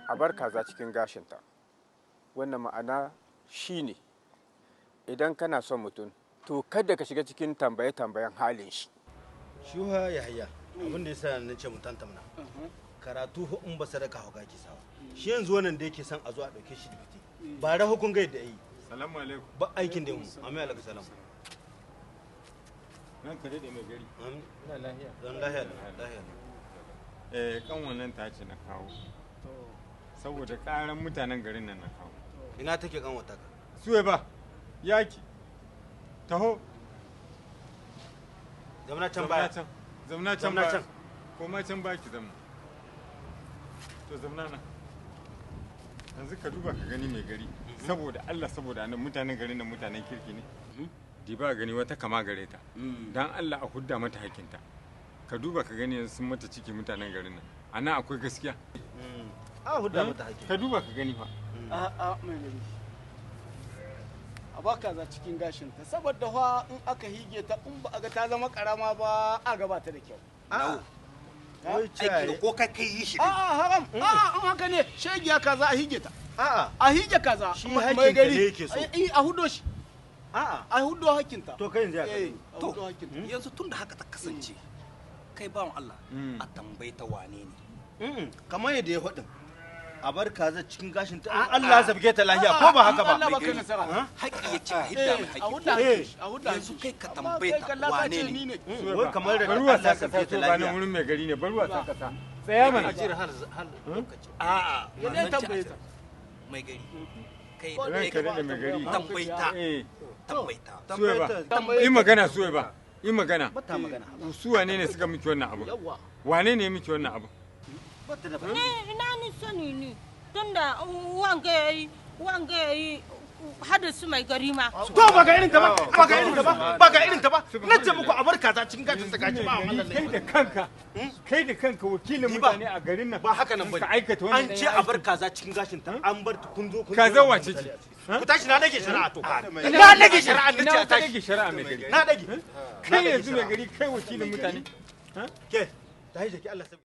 A bar kaza cikin gashinta. Wannan ma'ana shine idan kana son mutum to kada ka shiga cikin tambaye-tambayen halin shi. Shuha Yahaya abin da yasa na ce mutan tamna. Karatu in ba sadaka hauka ki sawa. Shi yanzu wannan da yake son a zo a dauke shi dibiti. Ba ra hukun ga yadda yi. Salamu alaikum. Ba aikin da mu. Amma alaikum salam. Nan ka dade mai gari. Ina lahiya. Dan lahiya. Kan wannan ta ce na kawo. Saboda karan mutanen garin nan na kawo. Ina take kan wata ka? Suwe ba. Yaki. Taho. Zamna can baya. Zamna can baya. Koma can baki zamna. To zamna nan. Yanzu ka duba ka gani mai gari. Saboda Allah saboda annan mutanen garin nan mutanen kirki ne. Diba gani wata kama gare ta. Dan Allah a hudda mata hakinta. Ka duba ka gani yanzu sun mata ciki mutanen garin nan. Ana akwai gaskiya. A hudda mata hakin. Ka duba ka gani fa. A'a mai gari. A baka za cikin gashinta saboda fa in aka hige ta in ba a ga ta zama karama ba a gaba ta da kyau. A'a. Aiki ko kai yi shi. A'a haram. A'a in haka ne shegiya kaza a hige ta. A'a. A hige kaza Shi mai hakin ka ne gari. yake so. A hudo shi. A'a. A hudo hakinta. To kai yanzu ya kai. To yanzu tun da haka ta kasance kai bawan Allah a tambayi ta wane ne. Kamar yadda ya faɗin. A bar kaza cikin gashin ta Allah zabge ta lahiya ko ba haka ba. Allah baka nasara. Haƙi ya ce a hidda mai A huda haƙi. hakin. A huda Yanzu kai ka tambayi ta wane ne. Wai kamar da Baruwa Allah ta zabge kasa ta to ba nan lahiya. wurin mai gari ne baruwa ta kasa. Tsaya mana. A'a. Ya dai tambaye ta. Mai gari. Kai Ranka da mai gari. tambayi ta. Eh. Tambayi ta. Suwe ba. Yi magana suwe ba. Yi magana. Bata magana. Su wane ne suka miki wannan abu? Yawwa. Wane ne miki wannan abu? Bata da ina ni sani ne tunda wanga yayi hada su mai gari ma. To ba ga irin ta ba, ba ga irin ta ba, ba ga irin ta ba. Na ce muku a bar kaza cikin gashin sa gashi ba Allah ne. Kai da kanka wakilin mutane a garin nan Ba haka nan ka bane. aikata wannan An ce a bar kaza cikin gashin ta, an bar ta kun zo kun. Kaza wace ce? Ku tashi na dage shari'a to. Na dage shari'a na ce a Ina ta tashi. rage shari'a mai gari. Na dage. Kai yanzu mai gari kai wakilin mutane. Ke, tashi da ki Allah